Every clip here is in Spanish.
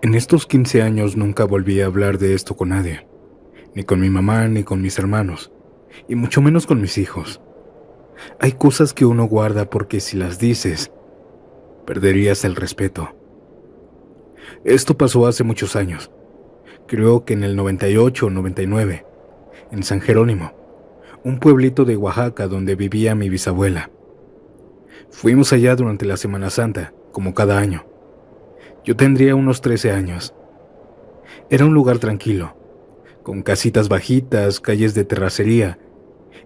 En estos 15 años nunca volví a hablar de esto con nadie, ni con mi mamá, ni con mis hermanos, y mucho menos con mis hijos. Hay cosas que uno guarda porque si las dices, perderías el respeto. Esto pasó hace muchos años, creo que en el 98 o 99, en San Jerónimo, un pueblito de Oaxaca donde vivía mi bisabuela. Fuimos allá durante la Semana Santa, como cada año. Yo tendría unos 13 años. Era un lugar tranquilo, con casitas bajitas, calles de terracería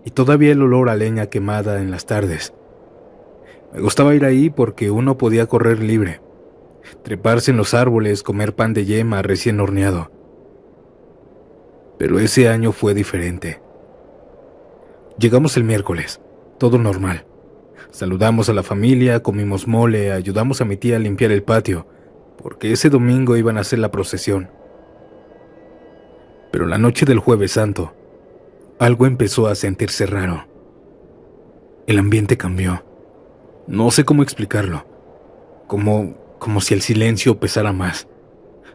y todavía el olor a leña quemada en las tardes. Me gustaba ir ahí porque uno podía correr libre, treparse en los árboles, comer pan de yema recién horneado. Pero ese año fue diferente. Llegamos el miércoles, todo normal. Saludamos a la familia, comimos mole, ayudamos a mi tía a limpiar el patio, porque ese domingo iban a hacer la procesión. Pero la noche del Jueves Santo, algo empezó a sentirse raro. El ambiente cambió. No sé cómo explicarlo. Como si el silencio pesara más.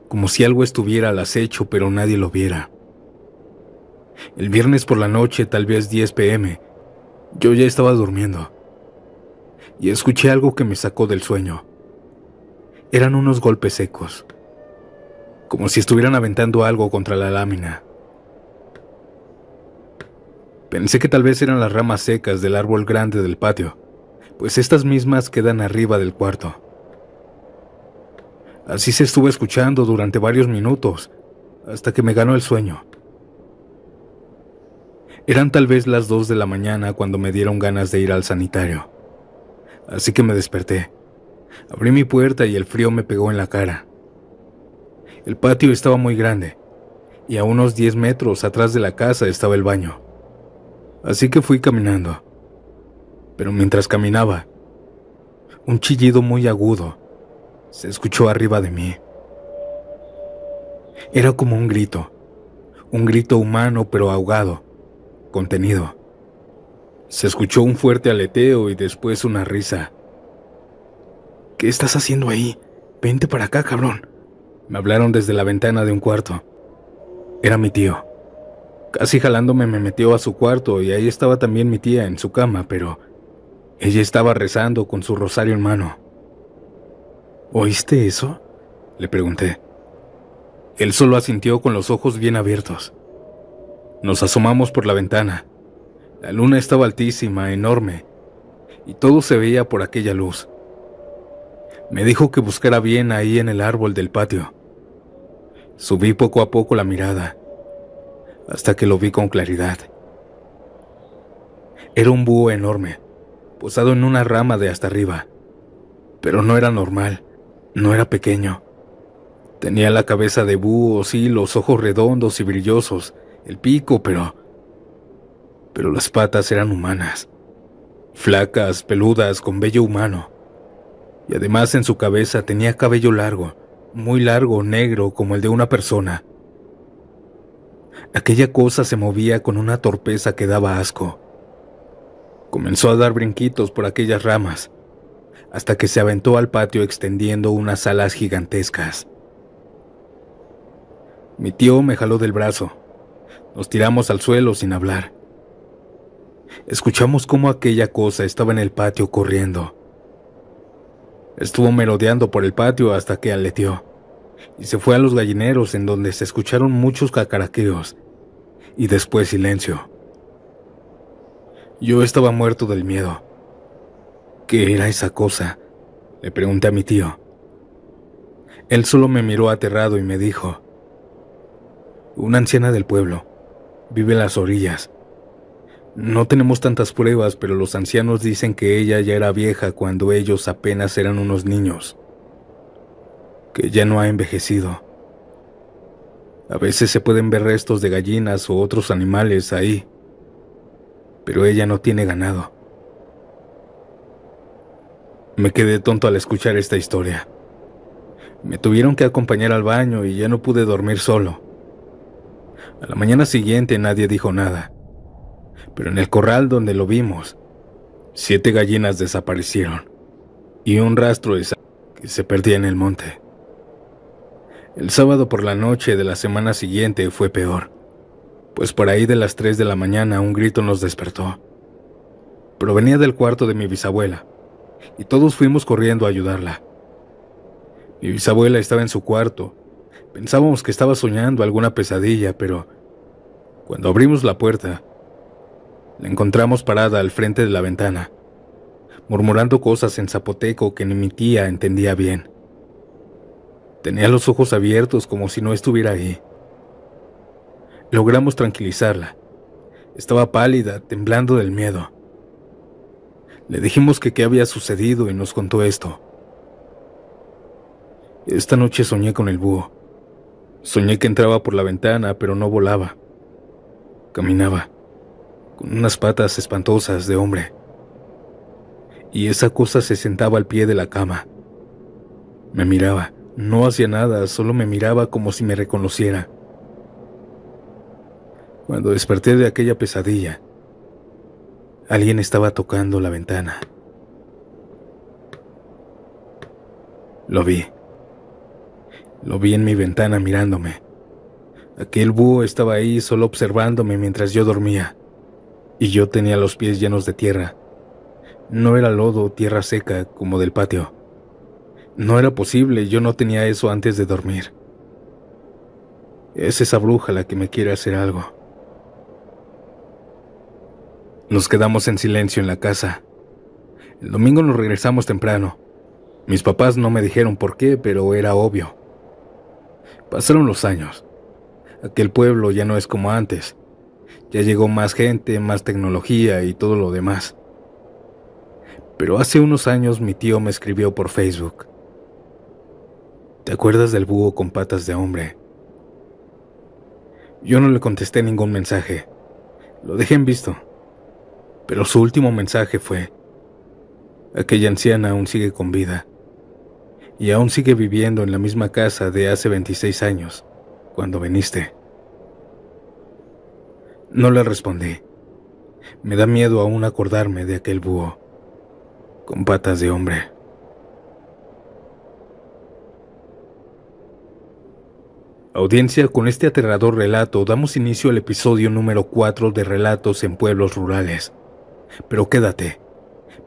Como si algo estuviera al acecho pero nadie lo viera. El viernes por la noche, tal vez 10 p.m., yo ya estaba durmiendo. Y escuché algo que me sacó del sueño. Eran unos golpes secos. Como si estuvieran aventando algo contra la lámina. Pensé que tal vez eran las ramas secas del árbol grande del patio, pues estas mismas quedan arriba del cuarto. Así se estuvo escuchando durante varios minutos, hasta que me ganó el sueño. Eran tal vez las 2 de la mañana cuando me dieron ganas de ir al sanitario. Así que me desperté. Abrí mi puerta y el frío me pegó en la cara. El patio estaba muy grande, y a unos 10 metros atrás de la casa estaba el baño. Así que fui caminando. Pero mientras caminaba, un chillido muy agudo se escuchó arriba de mí. Era como un grito humano pero ahogado, contenido. Se escuchó un fuerte aleteo y después una risa. ¿Qué estás haciendo ahí? Vente para acá, cabrón. Me hablaron desde la ventana de un cuarto. Era mi tío. Casi jalándome me metió a su cuarto y ahí estaba también mi tía en su cama, pero ella estaba rezando con su rosario en mano. ¿Oíste eso?, le pregunté. Él solo asintió con los ojos bien abiertos. Nos asomamos por la ventana. La luna estaba altísima, enorme, y todo se veía por aquella luz. Me dijo que buscara bien ahí en el árbol del patio. Subí poco a poco la mirada, hasta que lo vi con claridad. Era un búho enorme, posado en una rama de hasta arriba. Pero no era normal, no era pequeño. Tenía la cabeza de búho, sí, los ojos redondos y brillosos, el pico, pero las patas eran humanas, flacas, peludas, con vello humano. Y además en su cabeza tenía cabello largo, muy largo, negro, como el de una persona. Aquella cosa se movía con una torpeza que daba asco. Comenzó a dar brinquitos por aquellas ramas, hasta que se aventó al patio extendiendo unas alas gigantescas. Mi tío me jaló del brazo. Nos tiramos al suelo sin hablar. Escuchamos cómo aquella cosa estaba en el patio corriendo. Estuvo merodeando por el patio hasta que aleteó, y se fue a los gallineros en donde se escucharon muchos cacaraqueos, y después silencio. Yo estaba muerto del miedo. ¿Qué era esa cosa?, le pregunté a mi tío. Él solo me miró aterrado y me dijo: una anciana del pueblo, vive en las orillas. No tenemos tantas pruebas, pero los ancianos dicen que ella ya era vieja cuando ellos apenas eran unos niños, que ya no ha envejecido. A veces se pueden ver restos de gallinas o otros animales ahí, pero ella no tiene ganado. Me quedé tonto al escuchar esta historia. Me tuvieron que acompañar al baño y ya no pude dormir solo. A la mañana siguiente nadie dijo nada, pero en el corral donde lo vimos, 7 gallinas desaparecieron y un rastro de sangre que se perdía en el monte. El sábado por la noche de la semana siguiente fue peor, pues por ahí de las 3 de la mañana un grito nos despertó. Provenía del cuarto de mi bisabuela, y todos fuimos corriendo a ayudarla. Mi bisabuela estaba en su cuarto. Pensábamos que estaba soñando alguna pesadilla, pero cuando abrimos la puerta, la encontramos parada al frente de la ventana, murmurando cosas en zapoteco que ni mi tía entendía bien. Tenía los ojos abiertos como si no estuviera ahí. Logramos tranquilizarla. Estaba pálida, temblando del miedo. Le dijimos que qué había sucedido y nos contó esto. Esta noche soñé con el búho. Soñé que entraba por la ventana, pero no volaba. Caminaba, con unas patas espantosas de hombre. Y esa cosa se sentaba al pie de la cama. Me miraba, no hacía nada, solo me miraba como si me reconociera. Cuando desperté de aquella pesadilla, alguien estaba tocando la ventana. Lo vi. Lo vi en mi ventana mirándome. Aquel búho estaba ahí solo observándome mientras yo dormía, y yo tenía los pies llenos de tierra. No era lodo o tierra seca como del patio. No era posible, yo no tenía eso antes de dormir. Es esa bruja la que me quiere hacer algo. Nos quedamos en silencio en la casa. El domingo nos regresamos temprano. Mis papás no me dijeron por qué, pero era obvio. Pasaron los años. Aquel pueblo ya no es como antes. Ya llegó más gente, más tecnología y todo lo demás. Pero hace unos años mi tío me escribió por Facebook. ¿Te acuerdas del búho con patas de hombre? Yo no le contesté ningún mensaje. Lo dejé en visto. Pero su último mensaje fue: aquella anciana aún sigue con vida. Y aún sigue viviendo en la misma casa de hace 26 años, cuando viniste. No le respondí. Me da miedo aún acordarme de aquel búho con patas de hombre. Audiencia, con este aterrador relato damos inicio al episodio número 4 de Relatos en Pueblos Rurales. Pero quédate,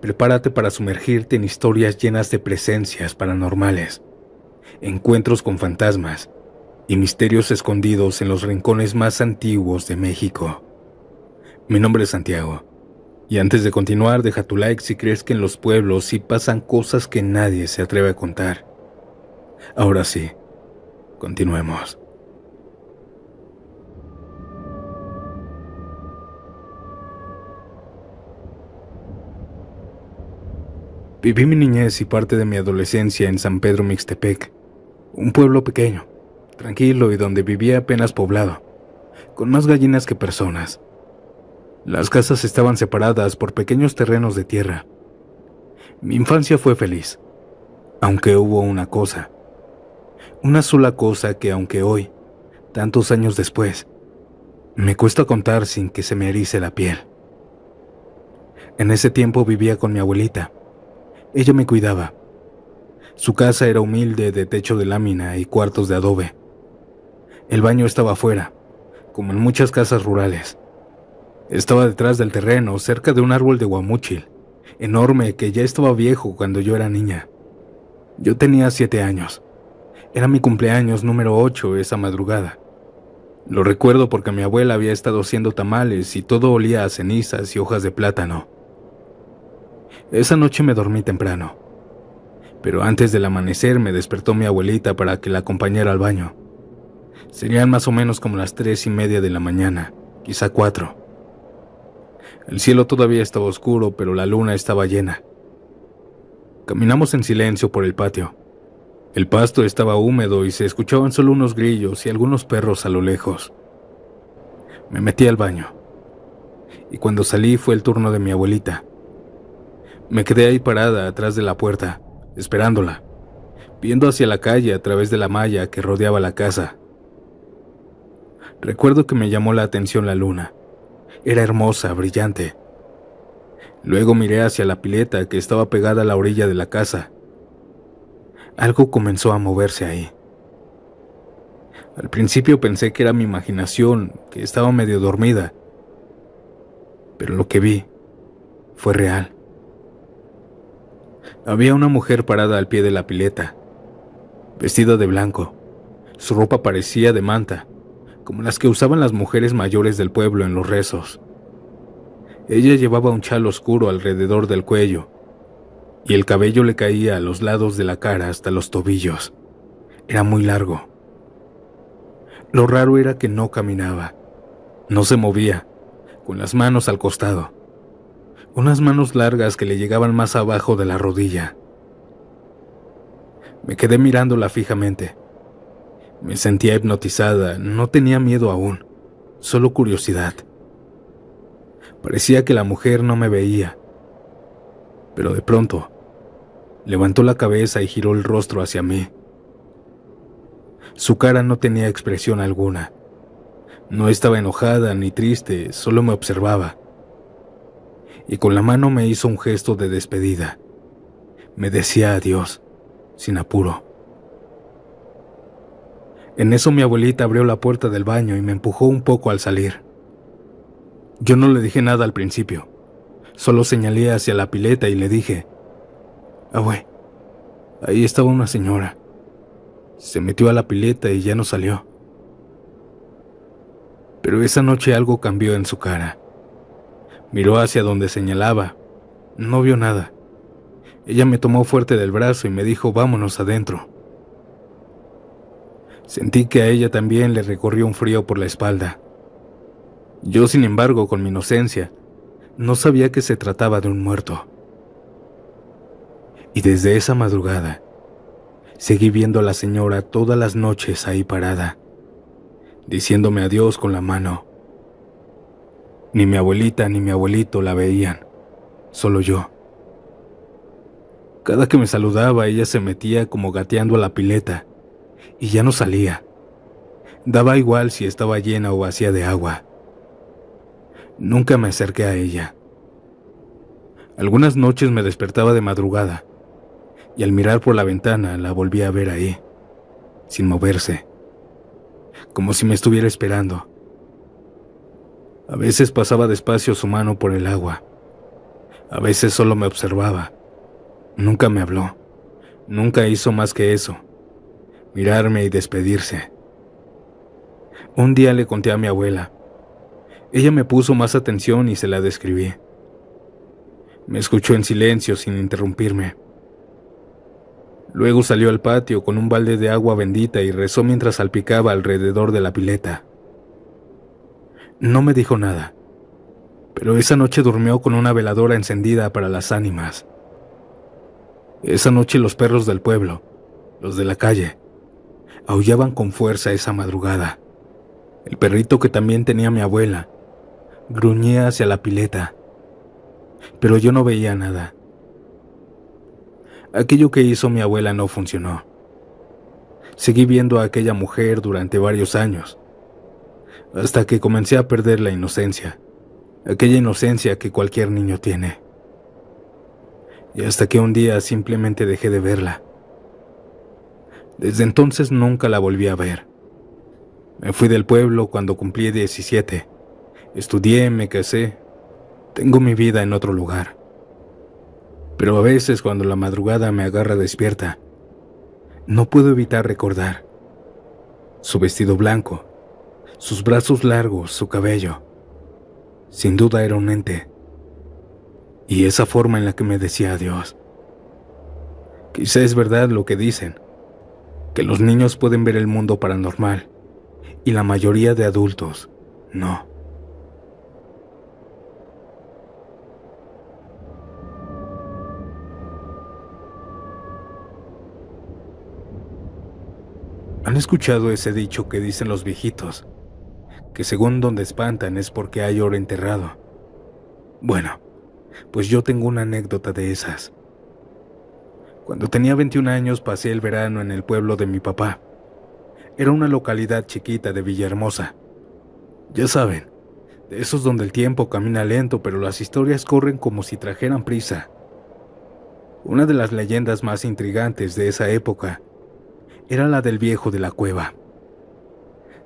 prepárate para sumergirte en historias llenas de presencias paranormales, encuentros con fantasmas y misterios escondidos en los rincones más antiguos de México. Mi nombre es Santiago, y antes de continuar, deja tu like si crees que en los pueblos sí pasan cosas que nadie se atreve a contar. Ahora sí, continuemos. Viví mi niñez y parte de mi adolescencia en San Pedro Mixtepec, un pueblo pequeño, tranquilo y donde vivía apenas poblado, con más gallinas que personas. Las casas estaban separadas por pequeños terrenos de tierra. Mi infancia fue feliz, aunque hubo una sola cosa que aunque hoy, tantos años después, me cuesta contar sin que se me erice la piel. En ese tiempo vivía con mi abuelita. Ella me cuidaba. Su casa era humilde, de techo de lámina y cuartos de adobe. El baño estaba afuera, como en muchas casas rurales. Estaba detrás del terreno, cerca de un árbol de guamúchil, enorme que ya estaba viejo cuando yo era niña. Yo tenía 7 años. Era mi cumpleaños número 8 esa madrugada. Lo recuerdo porque mi abuela había estado haciendo tamales y todo olía a cenizas y hojas de plátano. Esa noche me dormí temprano, pero antes del amanecer me despertó mi abuelita para que la acompañara al baño. Serían más o menos como las 3:30 de la mañana, quizá 4. El cielo todavía estaba oscuro, pero la luna estaba llena. Caminamos en silencio por el patio. El pasto estaba húmedo y se escuchaban solo unos grillos y algunos perros a lo lejos. Me metí al baño, y cuando salí fue el turno de mi abuelita. Me quedé ahí parada atrás de la puerta, esperándola, viendo hacia la calle a través de la malla que rodeaba la casa. Recuerdo que me llamó la atención la luna. Era hermosa, brillante. Luego miré hacia la pileta que estaba pegada a la orilla de la casa. Algo comenzó a moverse ahí. Al principio pensé que era mi imaginación, que estaba medio dormida, pero lo que vi fue real. Había una mujer parada al pie de la pileta, vestida de blanco. Su ropa parecía de manta, como las que usaban las mujeres mayores del pueblo en los rezos. Ella llevaba un chal oscuro alrededor del cuello, y el cabello le caía a los lados de la cara hasta los tobillos. Era muy largo. Lo raro era que no caminaba, no se movía, con las manos al costado, unas manos largas que le llegaban más abajo de la rodilla. Me quedé mirándola fijamente. Me sentía hipnotizada, no tenía miedo aún, solo curiosidad. Parecía que la mujer no me veía, pero de pronto levantó la cabeza y giró el rostro hacia mí. Su cara no tenía expresión alguna. No estaba enojada ni triste, solo me observaba. Y con la mano me hizo un gesto de despedida. Me decía adiós, sin apuro. En eso mi abuelita abrió la puerta del baño y me empujó un poco al salir. Yo no le dije nada al principio, solo señalé hacia la pileta y le dije: «Abue, ahí estaba una señora. Se metió a la pileta y ya no salió». Pero esa noche algo cambió en su cara. Miró hacia donde señalaba. No vio nada. Ella me tomó fuerte del brazo y me dijo: «Vámonos adentro». Sentí que a ella también le recorrió un frío por la espalda. Yo, sin embargo, con mi inocencia, no sabía que se trataba de un muerto. Y desde esa madrugada, seguí viendo a la señora todas las noches ahí parada, diciéndome adiós con la mano. Ni mi abuelita ni mi abuelito la veían, solo yo. Cada que me saludaba, ella se metía como gateando a la pileta y ya no salía. Daba igual si estaba llena o vacía de agua. Nunca me acerqué a ella. Algunas noches me despertaba de madrugada y al mirar por la ventana la volvía a ver ahí, sin moverse, como si me estuviera esperando. A veces pasaba despacio su mano por el agua. A veces solo me observaba. Nunca me habló. Nunca hizo más que eso, mirarme y despedirse. Un día le conté a mi abuela. Ella me puso más atención y se la describí. Me escuchó en silencio sin interrumpirme. Luego salió al patio con un balde de agua bendita y rezó mientras salpicaba alrededor de la pileta. No me dijo nada, pero esa noche durmió con una veladora encendida para las ánimas. Esa noche los perros del pueblo, los de la calle, aullaban con fuerza esa madrugada. El perrito que también tenía mi abuela gruñía hacia la pileta, pero yo no veía nada. Aquello que hizo mi abuela no funcionó. Seguí viendo a aquella mujer durante varios años, hasta que comencé a perder la inocencia, aquella inocencia que cualquier niño tiene. Y hasta que un día simplemente dejé de verla. Desde entonces nunca la volví a ver. Me fui del pueblo cuando cumplí 17. Estudié, me casé. Tengo mi vida en otro lugar. Pero a veces cuando la madrugada me agarra despierta, no puedo evitar recordar su vestido blanco, sus brazos largos, su cabello. Sin duda era un ente. Y esa forma en la que me decía adiós. Quizá es verdad lo que dicen, que los niños pueden ver el mundo paranormal y la mayoría de adultos no. ¿Han escuchado ese dicho que dicen los viejitos? Que según donde espantan es porque hay oro enterrado. Bueno, pues yo tengo una anécdota de esas. Cuando tenía 21 años pasé el verano en el pueblo de mi papá. Era una localidad chiquita de Villahermosa. Ya saben, de esos donde el tiempo camina lento pero las historias corren como si trajeran prisa. Una de las leyendas más intrigantes de esa época era la del viejo de la cueva.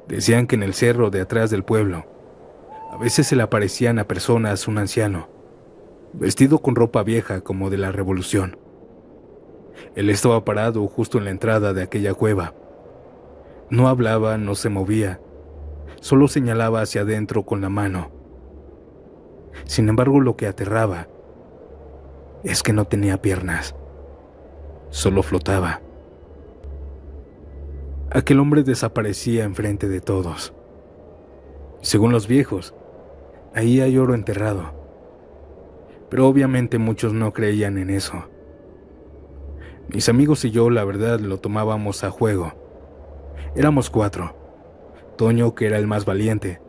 Decían que en el cerro de atrás del pueblo a veces se le aparecían a personas un anciano, vestido con ropa vieja como de la Revolución. Él estaba parado justo en la entrada de aquella cueva. No hablaba, no se movía, solo señalaba hacia adentro con la mano. Sin embargo, lo que aterraba es que no tenía piernas, solo flotaba. Aquel hombre desaparecía enfrente de todos. Según los viejos, ahí hay oro enterrado, pero obviamente muchos no creían en eso. Mis amigos y yo, la verdad, lo tomábamos a juego. Éramos 4. Toño, que era el más valiente,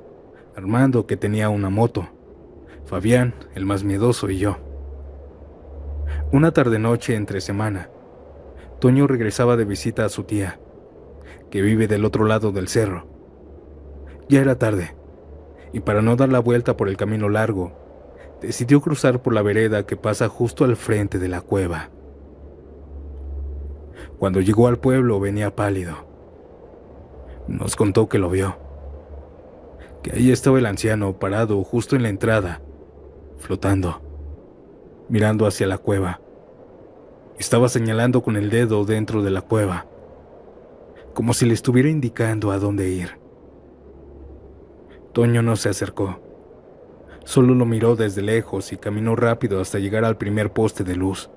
Armando, que tenía una moto, Fabián, el más miedoso, y yo. Una tarde-noche entre semana, Toño regresaba de visita a su tía, que vive del otro lado del cerro. Ya era tarde, y para no dar la vuelta por el camino largo, decidió cruzar por la vereda que pasa justo al frente de la cueva. Cuando llegó al pueblo venía pálido. Nos contó que lo vio, que ahí estaba el anciano parado justo en la entrada, flotando, mirando hacia la cueva. Estaba señalando con el dedo dentro de la cueva, como si le estuviera indicando a dónde ir. Toño no se acercó, solo lo miró desde lejos y caminó rápido hasta llegar al primer poste de luz.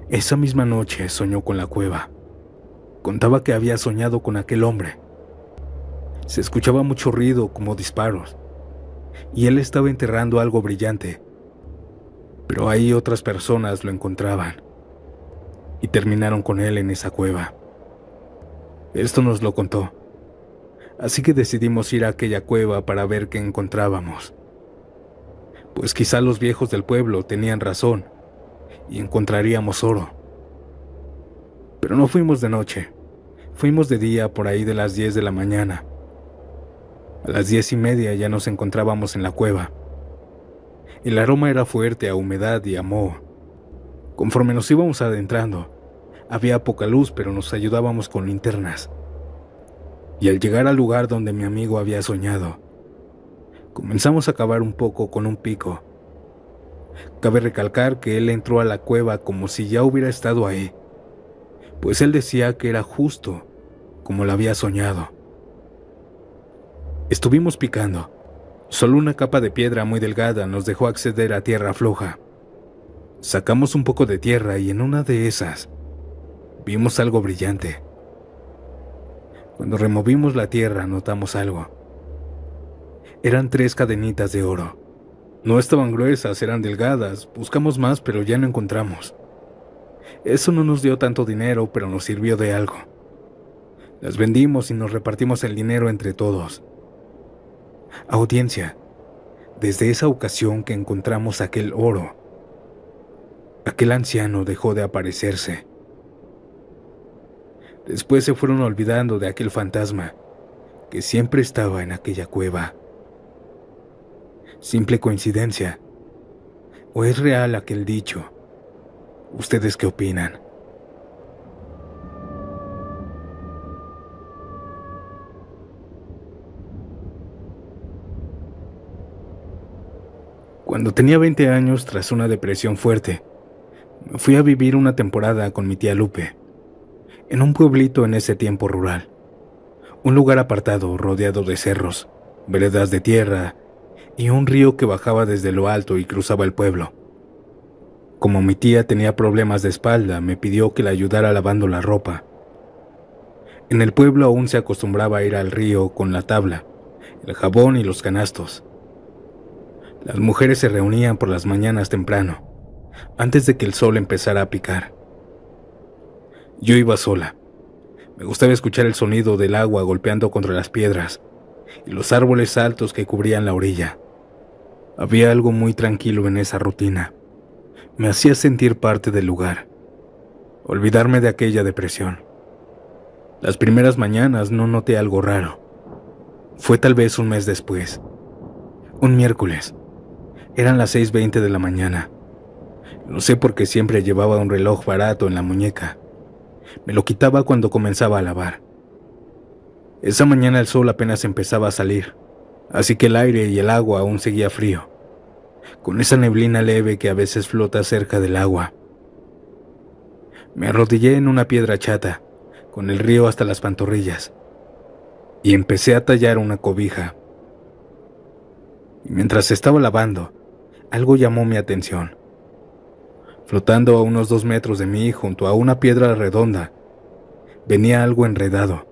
Esa misma noche soñó con la cueva. Contaba que había soñado con aquel hombre. Se escuchaba mucho ruido, como disparos, y él estaba enterrando algo brillante. Pero ahí otras personas lo encontraban y terminaron con él en esa cueva. Esto nos lo contó, así que decidimos ir a aquella cueva para ver qué encontrábamos. Pues quizá los viejos del pueblo tenían razón y encontraríamos oro. Pero no fuimos de noche, fuimos de día por ahí de las 10 de la mañana. A las 10:30 ya nos encontrábamos en la cueva. El aroma era fuerte a humedad y a moho. Conforme nos íbamos adentrando, había poca luz, pero nos ayudábamos con linternas. Y al llegar al lugar donde mi amigo había soñado, comenzamos a cavar un poco con un pico. Cabe recalcar que él entró a la cueva como si ya hubiera estado ahí, pues él decía que era justo como lo había soñado. Estuvimos picando. Solo una capa de piedra muy delgada nos dejó acceder a tierra floja. Sacamos un poco de tierra y en una de esas vimos algo brillante. Cuando removimos la tierra notamos algo. Eran 3 cadenitas de oro. No estaban gruesas, eran delgadas. Buscamos más, pero ya no encontramos. Eso no nos dio tanto dinero, pero nos sirvió de algo. Las vendimos y nos repartimos el dinero entre todos. Audiencia, desde esa ocasión que encontramos aquel oro, aquel anciano dejó de aparecerse. Después se fueron olvidando de aquel fantasma que siempre estaba en aquella cueva. ¿Simple coincidencia? ¿O es real aquel dicho? ¿Ustedes qué opinan? Cuando tenía 20 años, tras una depresión fuerte, me fui a vivir una temporada con mi tía Lupe, en un pueblito en ese tiempo rural, un lugar apartado rodeado de cerros, veredas de tierra y un río que bajaba desde lo alto y cruzaba el pueblo. Como mi tía tenía problemas de espalda, me pidió que la ayudara lavando la ropa. En el pueblo aún se acostumbraba a ir al río con la tabla, el jabón y los canastos. Las mujeres se reunían por las mañanas temprano, antes de que el sol empezara a picar. Yo iba sola. Me gustaba escuchar el sonido del agua golpeando contra las piedras y los árboles altos que cubrían la orilla. Había algo muy tranquilo en esa rutina. Me hacía sentir parte del lugar, olvidarme de aquella depresión. Las primeras mañanas no noté algo raro. Fue tal vez un mes después, un miércoles. Eran las 6:20 de la mañana. Lo sé porque siempre llevaba un reloj barato en la muñeca. Me lo quitaba cuando comenzaba a lavar. Esa mañana el sol apenas empezaba a salir, así que el aire y el agua aún seguía frío, con esa neblina leve que a veces flota cerca del agua. Me arrodillé en una piedra chata, con el río hasta las pantorrillas, y empecé a tallar una cobija. Y mientras estaba lavando, algo llamó mi atención. Flotando a unos 2 metros de mí, junto a una piedra redonda, venía algo enredado.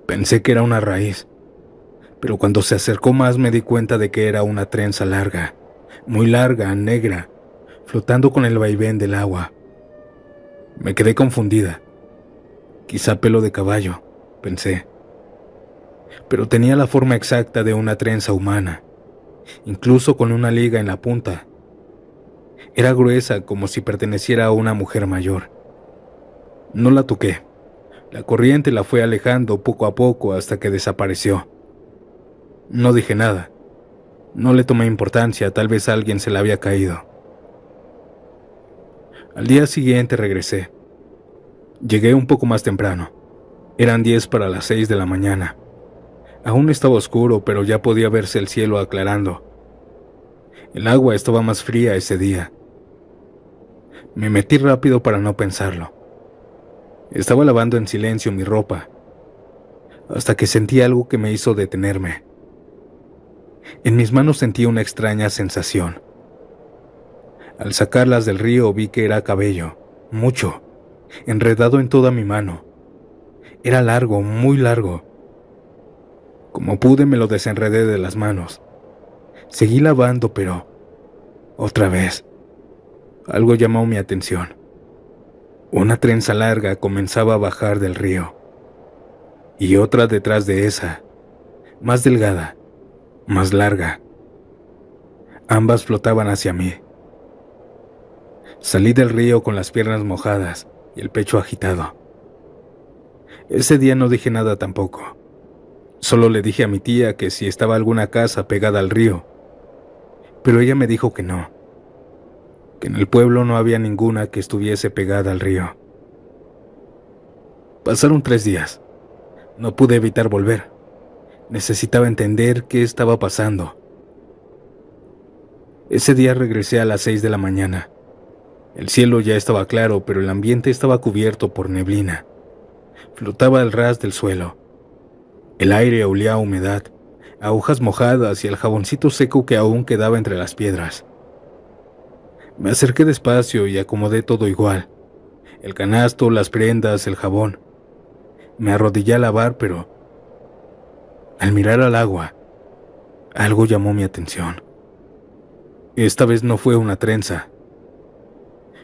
Pensé que era una raíz, pero cuando se acercó más me di cuenta de que era una trenza larga, muy larga, negra, flotando con el vaivén del agua. Me quedé confundida. Quizá pelo de caballo, pensé. Pero tenía la forma exacta de una trenza humana, incluso con una liga en la punta. Era gruesa, como si perteneciera a una mujer mayor. No la toqué. La corriente la fue alejando poco a poco hasta que desapareció. No dije nada. No le tomé importancia, tal vez alguien se la había caído. Al día siguiente regresé. Llegué un poco más temprano. Eran 10 para las 6 de la mañana. Aún estaba oscuro, pero ya podía verse el cielo aclarando. El agua estaba más fría ese día. Me metí rápido para no pensarlo. Estaba lavando en silencio mi ropa, hasta que sentí algo que me hizo detenerme. En mis manos sentí una extraña sensación. Al sacarlas del río vi que era cabello, mucho, enredado en toda mi mano. Era largo, muy largo. Como pude me lo desenredé de las manos. Seguí lavando, pero otra vez, algo llamó mi atención. Una trenza larga comenzaba a bajar del río, y otra detrás de esa, más delgada, más larga. Ambas flotaban hacia mí. Salí del río con las piernas mojadas y el pecho agitado. Ese día no dije nada tampoco. Solo le dije a mi tía que si estaba alguna casa pegada al río, pero ella me dijo que no, que en el pueblo no había ninguna que estuviese pegada al río. Pasaron 3 días. No pude evitar volver. Necesitaba entender qué estaba pasando. Ese día regresé a las 6 de la mañana. El cielo ya estaba claro, pero el ambiente estaba cubierto por neblina. Flotaba al ras del suelo. El aire olía a humedad, a hojas mojadas y al jaboncito seco que aún quedaba entre las piedras. Me acerqué despacio y acomodé todo igual. El canasto, las prendas, el jabón. Me arrodillé a lavar, pero al mirar al agua, algo llamó mi atención. Esta vez no fue una trenza.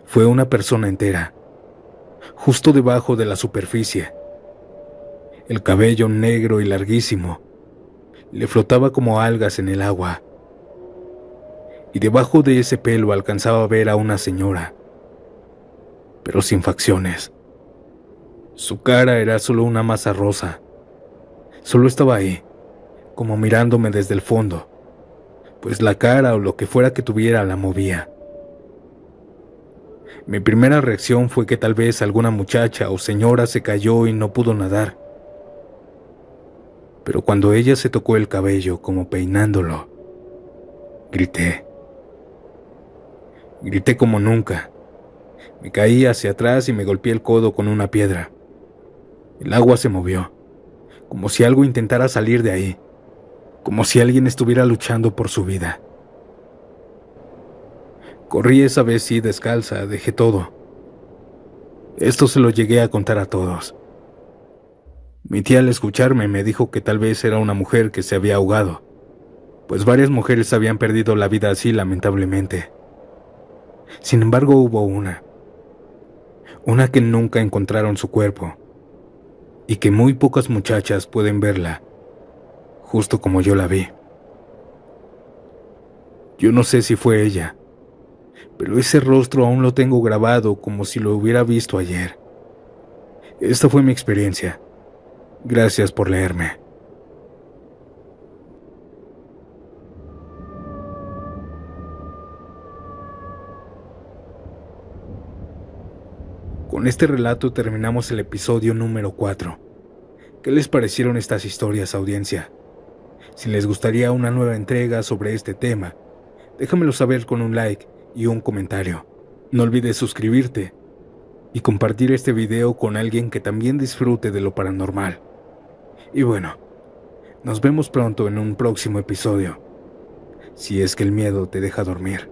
Fue una persona entera, justo debajo de la superficie. El cabello negro y larguísimo le flotaba como algas en el agua. Y debajo de ese pelo alcanzaba a ver a una señora, pero sin facciones. Su cara era solo una masa rosa. Solo estaba ahí, como mirándome desde el fondo, pues la cara o lo que fuera que tuviera la movía. Mi primera reacción fue que tal vez alguna muchacha o señora se cayó y no pudo nadar. Pero cuando ella se tocó el cabello como peinándolo, grité. Grité como nunca. Me caí hacia atrás y me golpeé el codo con una piedra. El agua se movió, como si algo intentara salir de ahí, como si alguien estuviera luchando por su vida. Corrí esa vez sí descalza, dejé todo. Esto se lo llegué a contar a todos. Mi tía al escucharme me dijo que tal vez era una mujer que se había ahogado, pues varias mujeres habían perdido la vida así lamentablemente. Sin embargo hubo una que nunca encontraron su cuerpo, y que muy pocas muchachas pueden verla, justo como yo la vi. Yo no sé si fue ella, pero ese rostro aún lo tengo grabado como si lo hubiera visto ayer. Esta fue mi experiencia. Gracias por leerme. Con este relato terminamos el episodio número 4. ¿Qué les parecieron estas historias, audiencia? Si les gustaría una nueva entrega sobre este tema, déjamelo saber con un like y un comentario. No olvides suscribirte y compartir este video con alguien que también disfrute de lo paranormal. Y bueno, nos vemos pronto en un próximo episodio, si es que el miedo te deja dormir.